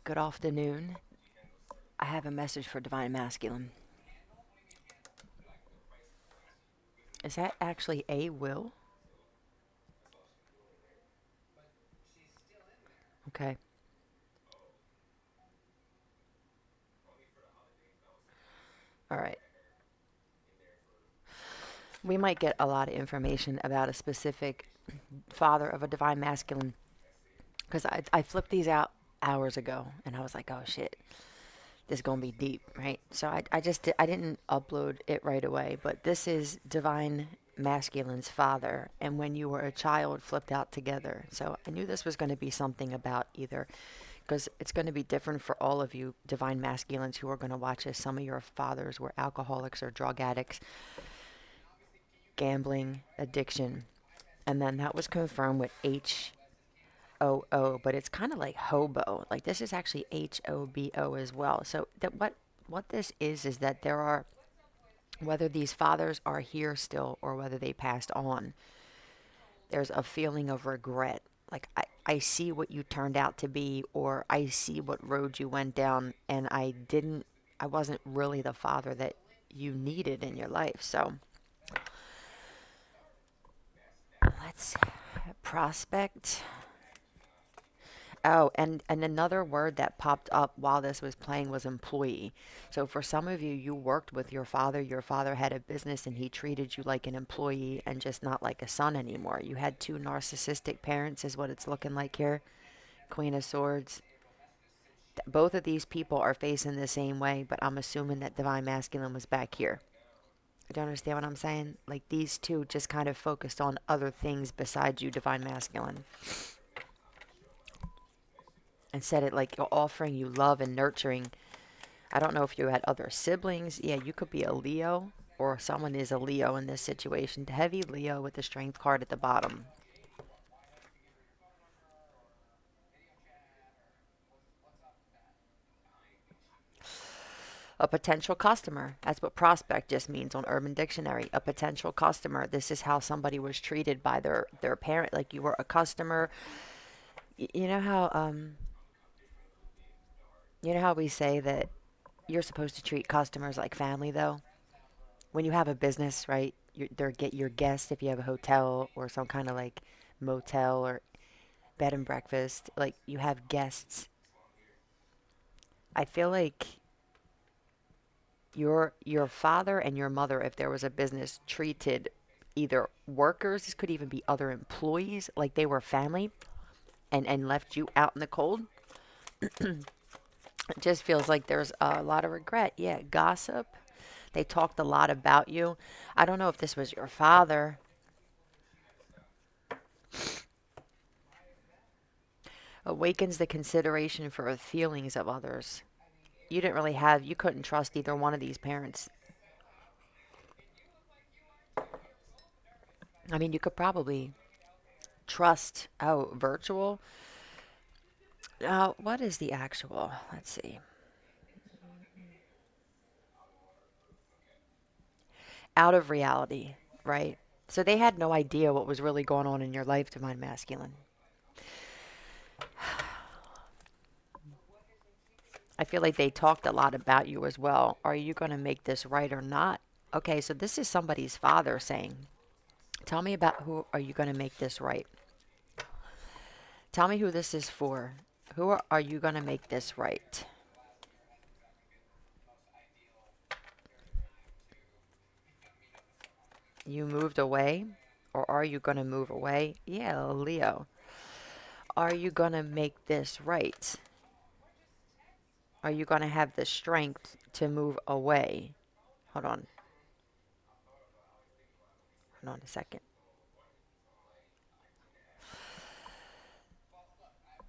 Good afternoon. I have a message for Divine Masculine. Is that actually a will? Okay. All right. We might get a lot of information about a specific father of a Divine Masculine because I flipped these out hours ago and I was like, oh shit, this is going to be deep, right? So I didn't upload it right away, but this is Divine Masculine's father and when you were a child flipped out together. So I knew this was going to be something about either because it's going to be different for all of you divine masculines who are going to watch this. Some of your fathers were alcoholics or drug addicts, gambling, addiction, and then that was confirmed with HOO, but it's kind of like hobo. Like this is actually HOBO as well. So that what this is that there are whether these fathers are here still or whether they passed on, there's a feeling of regret. Like I see what you turned out to be, or I see what road you went down, and I wasn't really the father that you needed in your life. So let's prospect. Oh, and another word that popped up while this was playing was employee. So for some of you, you worked with your father. Your father had a business and he treated you like an employee and just not like a son anymore. You had two narcissistic parents, is what it's looking like here. Queen of Swords. Both of these people are facing the same way, but I'm assuming that Divine Masculine was back here. Do you understand what I'm saying? Like these two just kind of focused on other things besides you, Divine Masculine, and said it like offering you love and nurturing. I don't know if you had other siblings. Yeah, you could be a Leo, or someone is a Leo in this situation. The heavy Leo with the strength card at the bottom. A potential customer. That's what prospect just means on Urban Dictionary. A potential customer. This is how somebody was treated by their parent. Like you were a customer. You know how we say that you're supposed to treat customers like family though. When you have a business, right? They're get your guests if you have a hotel or some kind of like motel or bed and breakfast. Like you have guests. I feel like your father and your mother, if there was a business, treated either workers, this could even be other employees, like they were family and left you out in the cold. It just feels like there's a lot of regret. Yeah, gossip. They talked a lot about you. I don't know if this was your father. Awakens the consideration for the feelings of others. You couldn't trust either one of these parents. I mean, you could probably trust, oh, virtual. What is the actual? Let's see. Out of reality, right? So they had no idea what was really going on in your life, Divine Masculine. I feel like they talked a lot about you as well. Are you going to make this right or not? Okay, so this is somebody's father saying, tell me about who are you going to make this right? Tell me who this is for. Are you going to make this right? You moved away? Or are you going to move away? Yeah, Leo. Are you going to make this right? Are you going to have the strength to move away? Hold on. Hold on a second.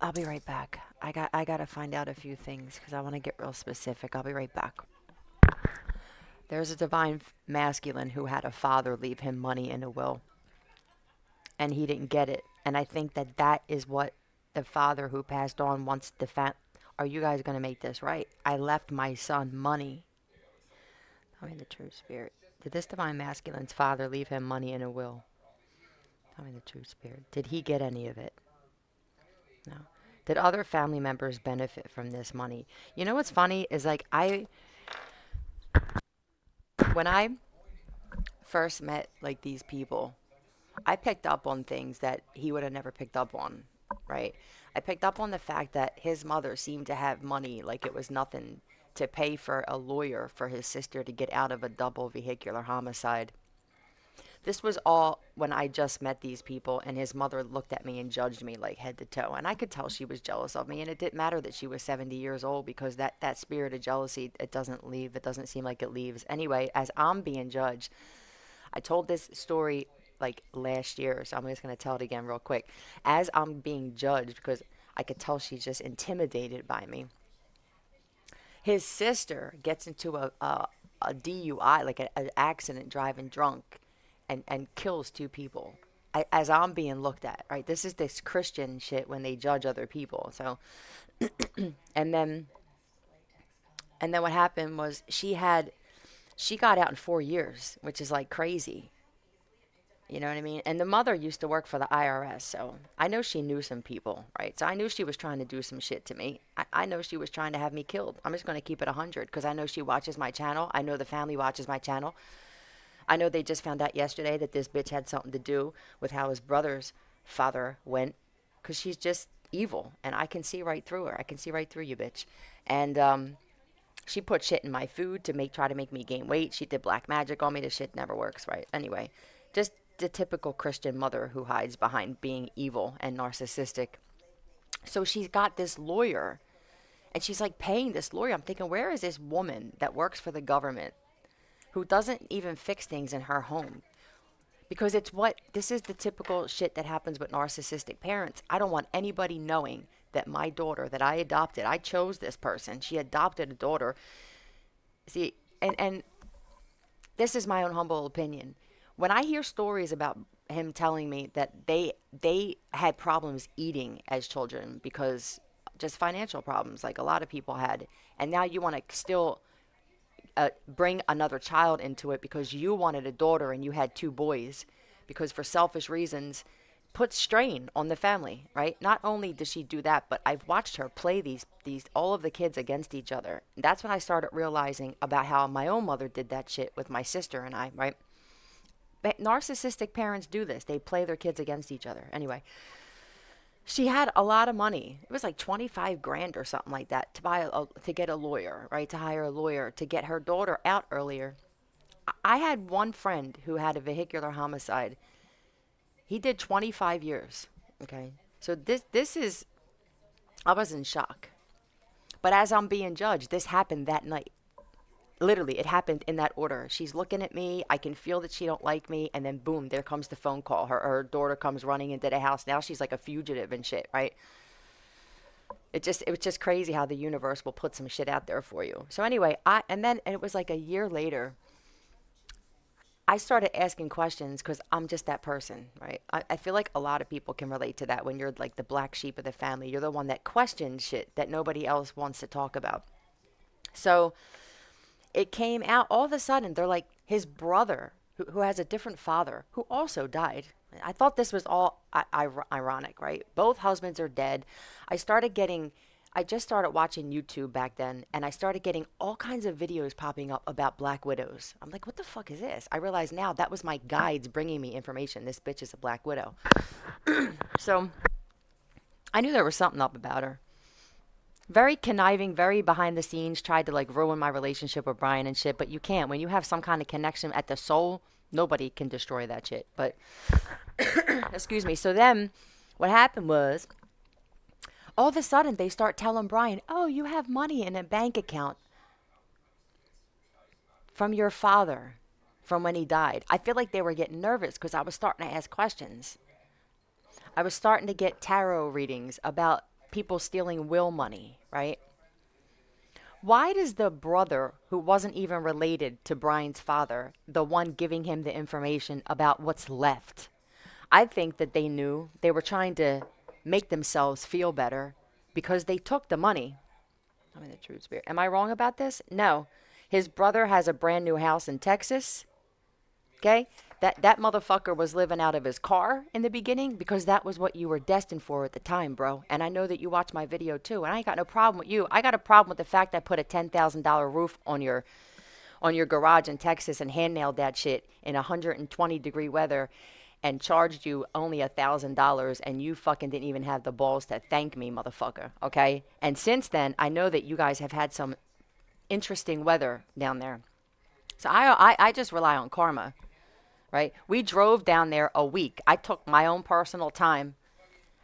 I'll be right back. I got to find out a few things because I want to get real specific. I'll be right back. There's a divine masculine who had a father leave him money in a will and he didn't get it. And I think that that is what the father who passed on wants to are you guys going to make this right? I left my son money. Tell me the true spirit. Did this divine masculine's father leave him money in a will? Tell me the true spirit. Did he get any of it? No. Did other family members benefit from this money? You know what's funny is like when I first met like these people, I picked up on things that he would have never picked up on, right? I picked up on the fact that his mother seemed to have money like it was nothing to pay for a lawyer for his sister to get out of a double vehicular homicide. This was all when I just met these people, and his mother looked at me and judged me like head to toe. And I could tell she was jealous of me, and it didn't matter that she was 70 years old because that spirit of jealousy, it doesn't leave. It doesn't seem like it leaves. Anyway, as I'm being judged, I told this story like last year, so I'm just going to tell it again real quick. As I'm being judged, because I could tell she's just intimidated by me, his sister gets into a DUI, like an accident driving drunk, and kills two people. As I'm being looked at, right? This is this Christian shit when they judge other people. So, and then, and then what happened was she got out in 4 years, which is like crazy. You know what I mean? And the mother used to work for the IRS, so I know she knew some people, right? So I knew she was trying to do some shit to me. I know she was trying to have me killed. I'm just going to keep it 100 because I know she watches my channel. I know the family watches my channel. I know they just found out yesterday that this bitch had something to do with how his brother's father went because she's just evil. And I can see right through her. I can see right through you, bitch. And she put shit in my food to try to make me gain weight. She did black magic on me. This shit never works, right? Anyway, just the typical Christian mother who hides behind being evil and narcissistic. So she's got this lawyer and she's like paying this lawyer. I'm thinking, where is this woman that works for the government who doesn't even fix things in her home? Because this is the typical shit that happens with narcissistic parents. I don't want anybody knowing that my daughter that I adopted, I chose this person. She adopted a daughter. See, and this is my own humble opinion. When I hear stories about him telling me that they had problems eating as children because just financial problems, like a lot of people had, and now you want to still bring another child into it because you wanted a daughter and you had two boys, because for selfish reasons, puts strain on the family, right? Not only does she do that, but I've watched her play these all of the kids against each other. That's when I started realizing about how my own mother did that shit with my sister and I, right? But narcissistic parents do this. They play their kids against each other. Anyway, she had a lot of money. It was like 25 grand or something like that to to get a lawyer, right? To hire a lawyer to get her daughter out earlier. I had one friend who had a vehicular homicide. He did 25 years. Okay. So this is I was in shock. But as I'm being judged, this happened that night. Literally, it happened in that order. She's looking at me. I can feel that she don't like me, and then boom, there comes the phone call. Her daughter comes running into the house. Now she's like a fugitive and shit, right? It was just crazy how the universe will put some shit out there for you. So anyway, and it was like a year later. I started asking questions because I'm just that person, right? I feel like a lot of people can relate to that when you're like the black sheep of the family. You're the one that questions shit that nobody else wants to talk about. So it came out all of a sudden. They're like his brother, who has a different father, who also died. I thought this was all ironic, right? Both husbands are dead. I just started watching YouTube back then, and I started getting all kinds of videos popping up about black widows. I'm like, what the fuck is this? I realize now that was my guides bringing me information. This bitch is a black widow. So I knew there was something up about her. Very conniving, very behind the scenes, tried to like ruin my relationship with Brian and shit, but you can't. When you have some kind of connection at the soul, nobody can destroy that shit. But, excuse me. So then what happened was, all of a sudden they start telling Brian, oh, you have money in a bank account from your father from when he died. I feel like they were getting nervous because I was starting to ask questions. I was starting to get tarot readings about people stealing will money, right? Why does the brother, who wasn't even related to Brian's father, the one giving him the information about what's left? I think that they knew they were trying to make themselves feel better because they took the money. I'm in the true spirit. Am I wrong about this? No. His brother has a brand new house in Texas. Okay? That motherfucker was living out of his car in the beginning because that was what you were destined for at the time, bro. And I know that you watch my video too, and I ain't got no problem with you. I got a problem with the fact I put a $10,000 roof on your garage in Texas and hand nailed that shit in 120-degree weather and charged you only $1,000 and you fucking didn't even have the balls to thank me, motherfucker. Okay? And since then, I know that you guys have had some interesting weather down there. So I just rely on karma, right? We drove down there a week. I took my own personal time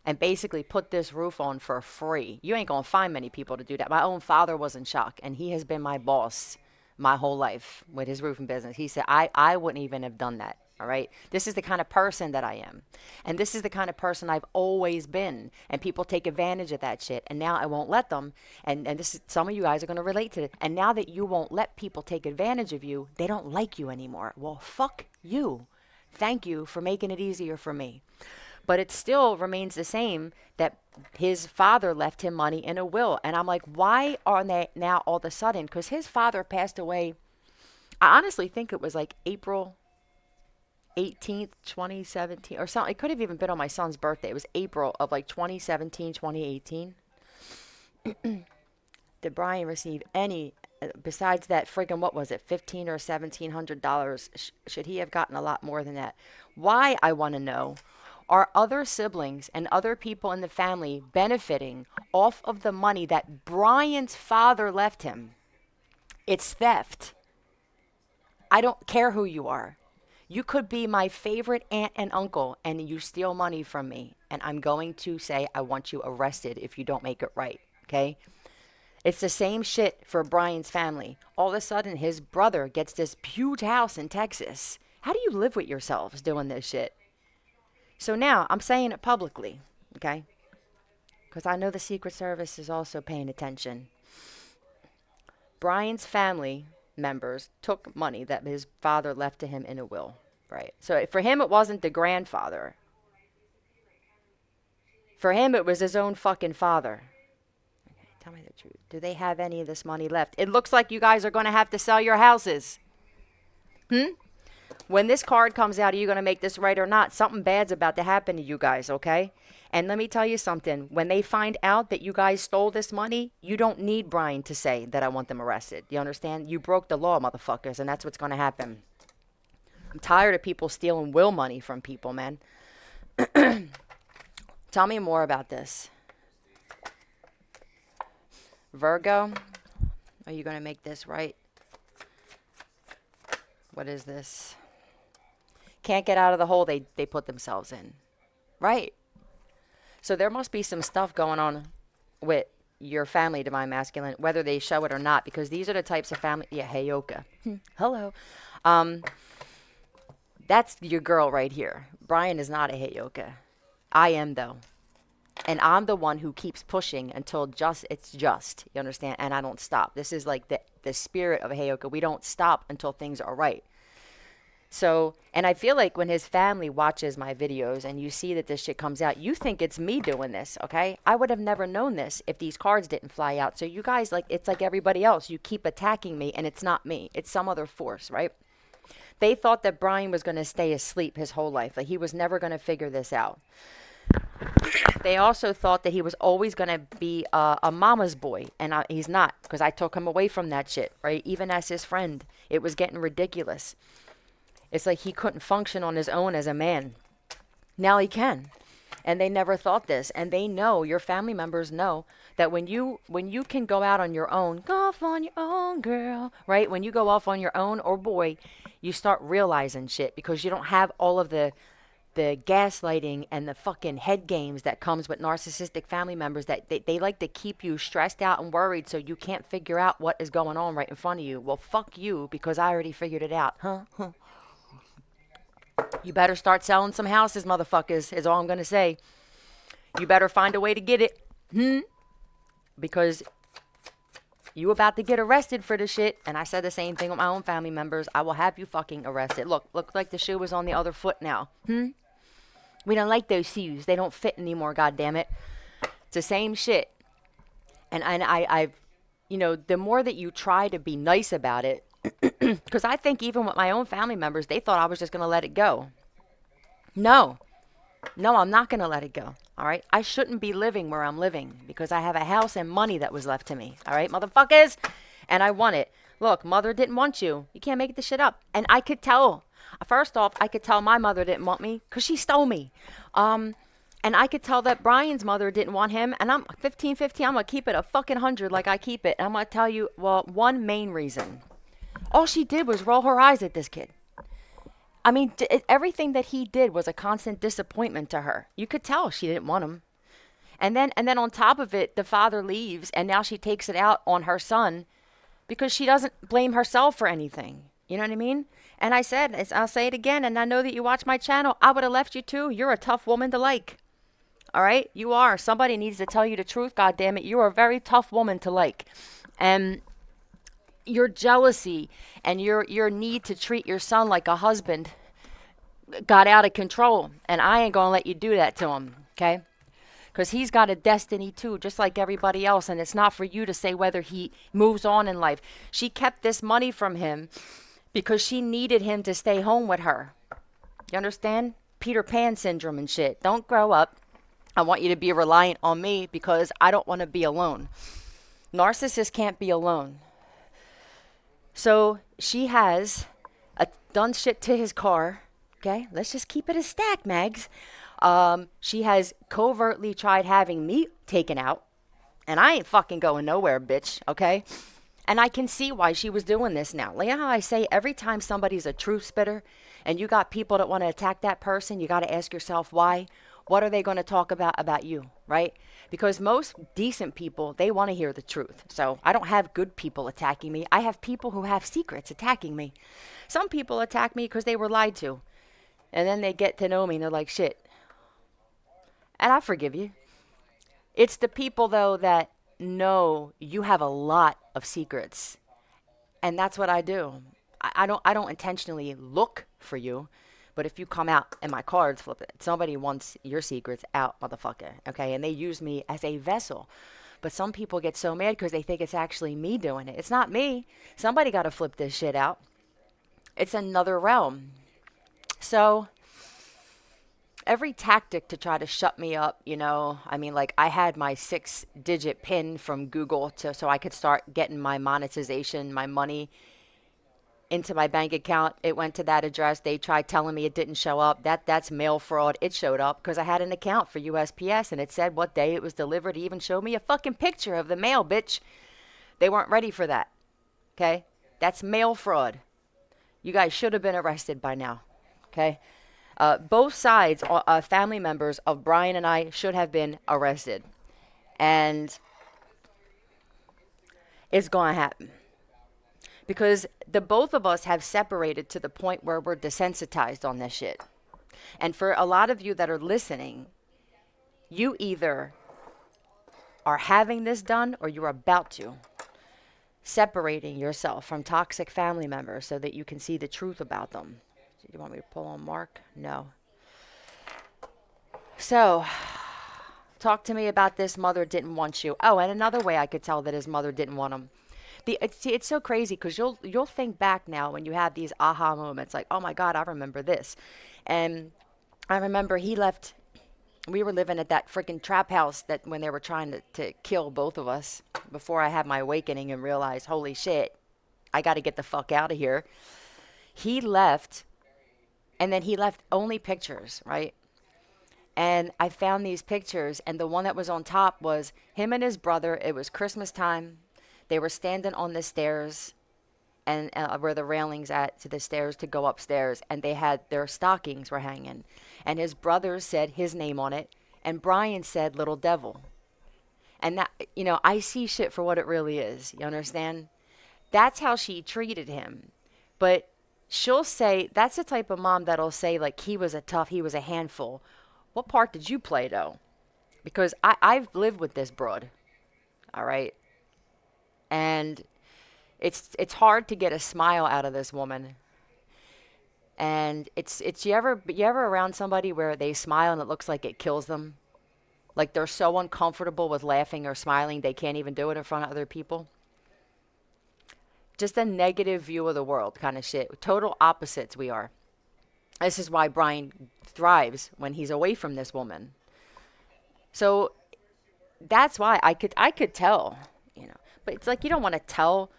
and basically put this roof on for free. You ain't gonna find many people to do that. My own father was in shock, and he has been my boss my whole life with his roofing business. He said, I wouldn't even have done that. All right. This is the kind of person that I am. And this is the kind of person I've always been. And people take advantage of that shit. And now I won't let them. And this is, some of you guys are going to relate to it. And now that you won't let people take advantage of you, they don't like you anymore. Well, fuck you. Thank you for making it easier for me. But it still remains the same that his father left him money in a will. And I'm like, why are they now all of a sudden? Because his father passed away. I honestly think it was like April 18th, 2017 or something. It could have even been on my son's birthday. It was April of like 2017, 2018. Did Brian receive any, besides that friggin', what was it, $1,500 or $1,700? Should he have gotten a lot more than that? Why, I want to know, are other siblings and other people in the family benefiting off of the money that Brian's father left him? It's theft. I don't care who you are. You could be my favorite aunt and uncle and you steal money from me. And I'm going to say I want you arrested if you don't make it right. Okay? It's the same shit for Brian's family. All of a sudden, his brother gets this huge house in Texas. How do you live with yourselves doing this shit? So now I'm saying it publicly. Okay? Because I know the Secret Service is also paying attention. Brian's family members took money that his father left to him in a will, right? So for him, it wasn't the grandfather. For him, it was his own fucking father. Okay, tell me the truth. Do they have any of this money left? It looks like you guys are going to have to sell your houses. When this card comes out, are you going to make this right or not? Something bad's about to happen to you guys, okay? And let me tell you something. When they find out that you guys stole this money, you don't need Brian to say that I want them arrested. You understand? You broke the law, motherfuckers, and that's what's going to happen. I'm tired of people stealing will money from people, man. Tell me more about this. Virgo, are you going to make this right? What is this? Can't get out of the hole they put themselves in. Right. So there must be some stuff going on with your family, divine masculine, whether they show it or not, because these are the types of family. Yeah, Heyoka. Hello. That's your girl right here. Brian is not a Heyoka. I am, though. And I'm the one who keeps pushing until it's just. You understand? And I don't stop. This is like the spirit of a Heyoka. We don't stop until things are right. So, and I feel like when his family watches my videos and you see that this shit comes out, you think it's me doing this, okay? I would have never known this if these cards didn't fly out. So you guys, like, it's like everybody else. You keep attacking me and it's not me. It's some other force, right? They thought that Brian was going to stay asleep his whole life. Like he was never going to figure this out. They also thought that he was always going to be a mama's boy. And he's not, because I took him away from that shit, right? Even as his friend, it was getting ridiculous. It's like he couldn't function on his own as a man. Now he can. And they never thought this. And they know, your family members know, that when you can go out on your own, go off on your own, girl, right? When you go off on your own, or boy, you start realizing shit because you don't have all of the gaslighting and the fucking head games that comes with narcissistic family members that they like to keep you stressed out and worried so you can't figure out what is going on right in front of you. Well, fuck you, because I already figured it out. Huh? You better start selling some houses, motherfuckers, is all I'm going to say. You better find a way to get it. Because you about to get arrested for the shit. And I said the same thing with my own family members. I will have you fucking arrested. Look like the shoe was on the other foot now. We don't like those shoes. They don't fit anymore, goddammit. It's the same shit. And I've, you know, the more that you try to be nice about it, Because I think even with my own family members, they thought I was just going to let it go. No, no, I'm not going to let it go. All right. I shouldn't be living where I'm living because I have a house and money that was left to me. All right, motherfuckers. And I want it. Look, mother didn't want you. You can't make this shit up. And I could tell. First off, I could tell my mother didn't want me because she stole me. And I could tell that Brian's mother didn't want him. And I'm 15-15. I'm going to keep it a fucking 100 like I keep it. And I'm going to tell you, well, one main reason. All she did was roll her eyes at this kid. I mean, everything that he did was a constant disappointment to her. You could tell she didn't want him. And then on top of it, the father leaves, and now she takes it out on her son because she doesn't blame herself for anything. You know what I mean? And I said, I'll say it again, and I know that you watch my channel. I would have left you too. You're a tough woman to like. All right? You are. Somebody needs to tell you the truth, God damn it. You are a very tough woman to like. And your jealousy and your need to treat your son like a husband got out of control. And I ain't going to let you do that to him, okay? Because he's got a destiny too, just like everybody else. And it's not for you to say whether he moves on in life. She kept this money from him because she needed him to stay home with her. You understand? Peter Pan syndrome and shit. Don't grow up. I want you to be reliant on me because I don't want to be alone. Narcissists can't be alone. So she has done shit to his car. Okay, let's just keep it a stack, Mags. She has covertly tried having me taken out. And I ain't fucking going nowhere, bitch, okay? And I can see why she was doing this now. Like, you know how I say every time somebody's a truth spitter and you got people that want to attack that person, you got to ask yourself why. What are they going to talk about you, right? Because most decent people, they want to hear the truth. So I don't have good people attacking me. I have people who have secrets attacking me. Some people attack me because they were lied to. And then they get to know me and they're like, shit. And I forgive you. It's the people, though, that know you have a lot of secrets. And that's what I do. I don't intentionally look for you. But if you come out and my cards flip it, somebody wants your secrets out, motherfucker. Okay? And they use me as a vessel. But some people get so mad because they think it's actually me doing it. It's not me. Somebody got to flip this shit out. It's another realm. So every tactic to try to shut me up, you know, I mean, like I had my 6-digit PIN from Google so I could start getting my monetization, my money into my bank account. It went to that address. They tried telling me it didn't show up. That's mail fraud. It showed up because I had an account for USPS and it said what day it was delivered. It even showed me a fucking picture of the mail, bitch. They weren't ready for that. Okay? That's mail fraud. You guys should have been arrested by now. Okay? Both sides, family members of Brian and I should have been arrested. And it's going to happen. Because the both of us have separated to the point where we're desensitized on this shit. And for a lot of you that are listening, you either are having this done or you're about to. Separating yourself from toxic family members so that you can see the truth about them. Do you want me to pull on Mark? No. So, talk to me about this mother didn't want you. Oh, and another way I could tell that his mother didn't want him. It's so crazy because you'll think back now when you have these aha moments like, oh my God, I remember this. And I remember he left. We were living at that freaking trap house that when they were trying to kill both of us before I had my awakening and realized, holy shit, I got to get the fuck out of here. He left, and then he left only pictures, right? And I found these pictures, and the one that was on top was him and his brother. It was Christmas time. They were standing on the stairs and where the railings at to the stairs to go upstairs, and they had their stockings were hanging, and his brother said his name on it, and Brian said little devil. And that, you know, I see shit for what it really is. You understand? That's how she treated him. But she'll say, that's the type of mom that'll say, like, he was a handful. What part did you play, though? Because I've lived with this broad. All right? And it's hard to get a smile out of this woman. And it's you ever around somebody where they smile and it looks like it kills them? Like they're so uncomfortable with laughing or smiling they can't even do it in front of other people? Just a negative view of the world kind of shit. Total opposites we are. This is why Brian thrives when he's away from this woman. So that's why I could tell, you know. But it's like you don't want to tell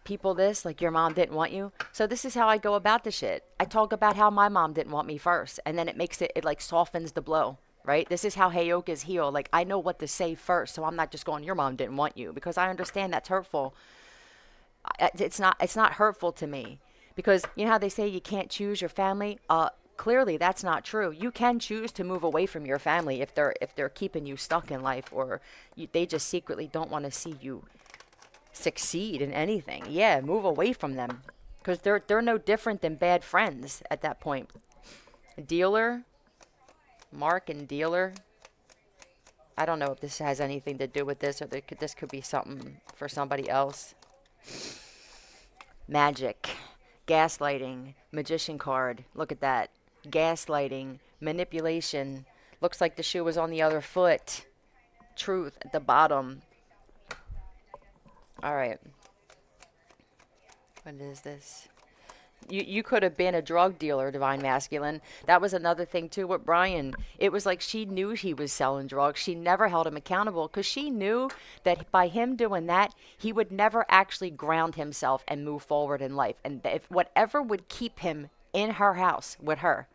people this, like your mom didn't want you. So this is how I go about the shit. I talk about how my mom didn't want me first, and then it like softens the blow, right? This is how Heyoka's heal. Like I know what to say first, so I'm not just going, your mom didn't want you, because I understand that's hurtful. It's not hurtful to me, because you know how they say you can't choose your family. Clearly that's not true. You can choose to move away from your family if they're keeping you stuck in life, or they just secretly don't want to see you succeed in anything. Yeah, move away from them, because they're no different than bad friends at that point. Dealer, Mark and Dealer. I don't know if this has anything to do with this, or this could be something for somebody else. Magic, gaslighting, magician card. Look at that. Gaslighting, manipulation. Looks like the shoe was on the other foot. Truth at the bottom. All right. What is this? You could have been a drug dealer, Divine Masculine. That was another thing too with Brian. It was like she knew he was selling drugs. She never held him accountable, because she knew that by him doing that, he would never actually ground himself and move forward in life. And if whatever would keep him in her house with her,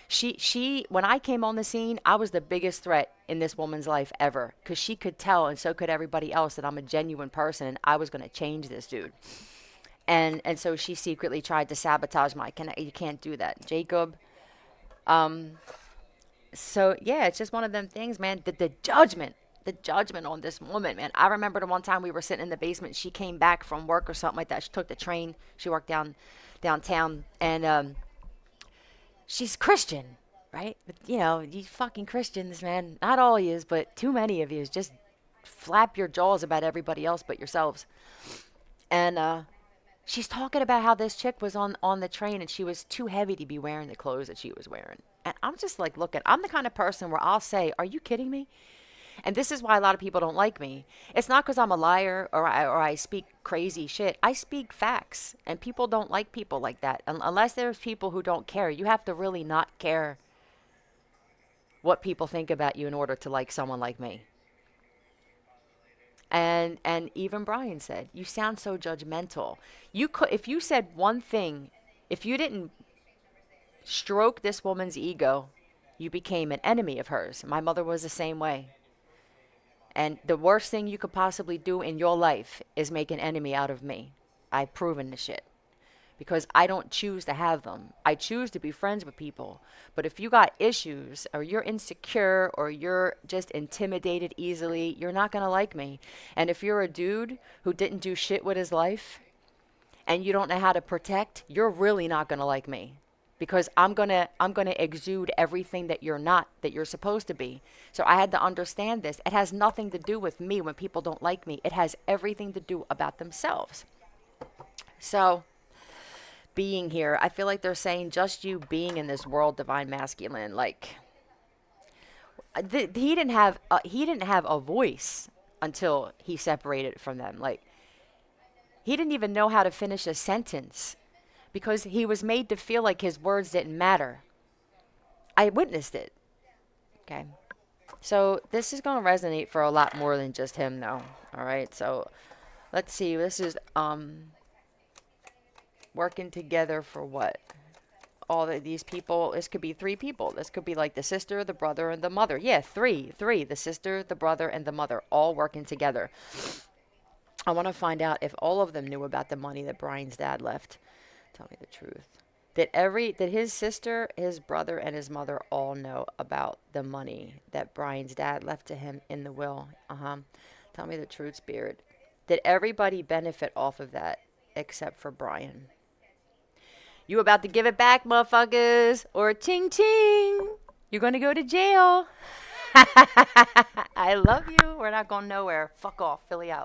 she when I came on the scene, I was the biggest threat in this woman's life ever, because she could tell, and so could everybody else, that I'm a genuine person and I was going to change this dude. And so she secretly tried to sabotage my connect. You can't do that, Jacob. Um, so yeah, it's just one of them things, man. The judgment on this woman, man. I remember the one time we were sitting in the basement. She came back from work or something like that. She took the train. She worked downtown, and she's Christian, right? But you know, you fucking Christians, man. Not all yous, but too many of yous. Just flap your jaws about everybody else but yourselves. And she's talking about how this chick was on the train, and she was too heavy to be wearing the clothes that she was wearing. And I'm just like, looking, I'm the kind of person where I'll say, are you kidding me? And this is why a lot of people don't like me. It's not because I'm a liar, or I speak crazy shit. I speak facts, and people don't like people like that. Unless there's people who don't care. You have to really not care what people think about you in order to like someone like me. And even Brian said, you sound so judgmental. You could, if you said one thing, if you didn't stroke this woman's ego, you became an enemy of hers. My mother was the same way. And the worst thing you could possibly do in your life is make an enemy out of me. I've proven this shit, because I don't choose to have them. I choose to be friends with people. But if you got issues, or you're insecure, or you're just intimidated easily, you're not going to like me. And if you're a dude who didn't do shit with his life, and you don't know how to protect, you're really not going to like me, because I'm going to exude everything that you're not, that you're supposed to be. So I had to understand this. It has nothing to do with me when people don't like me. It has everything to do about themselves. So being here, I feel like they're saying just you being in this world, Divine Masculine, like he didn't have a voice until he separated from them. Like he didn't even know how to finish a sentence, because he was made to feel like his words didn't matter. I witnessed it. Okay. So this is going to resonate for a lot more than just him, though. All right. So let's see. This is working together for what? All of these people. This could be three people. This could be like the sister, the brother, and the mother. Yeah, three. The sister, the brother, and the mother, all working together. I want to find out if all of them knew about the money that Brian's dad left. Tell me the truth. Did his sister, his brother, and his mother all know about the money that Brian's dad left to him in the will? Tell me the truth, Spirit. Did everybody benefit off of that except for Brian? You about to give it back, motherfuckers, or ching ching. You're gonna go to jail. I love you. We're not going nowhere. Fuck off. Philly out.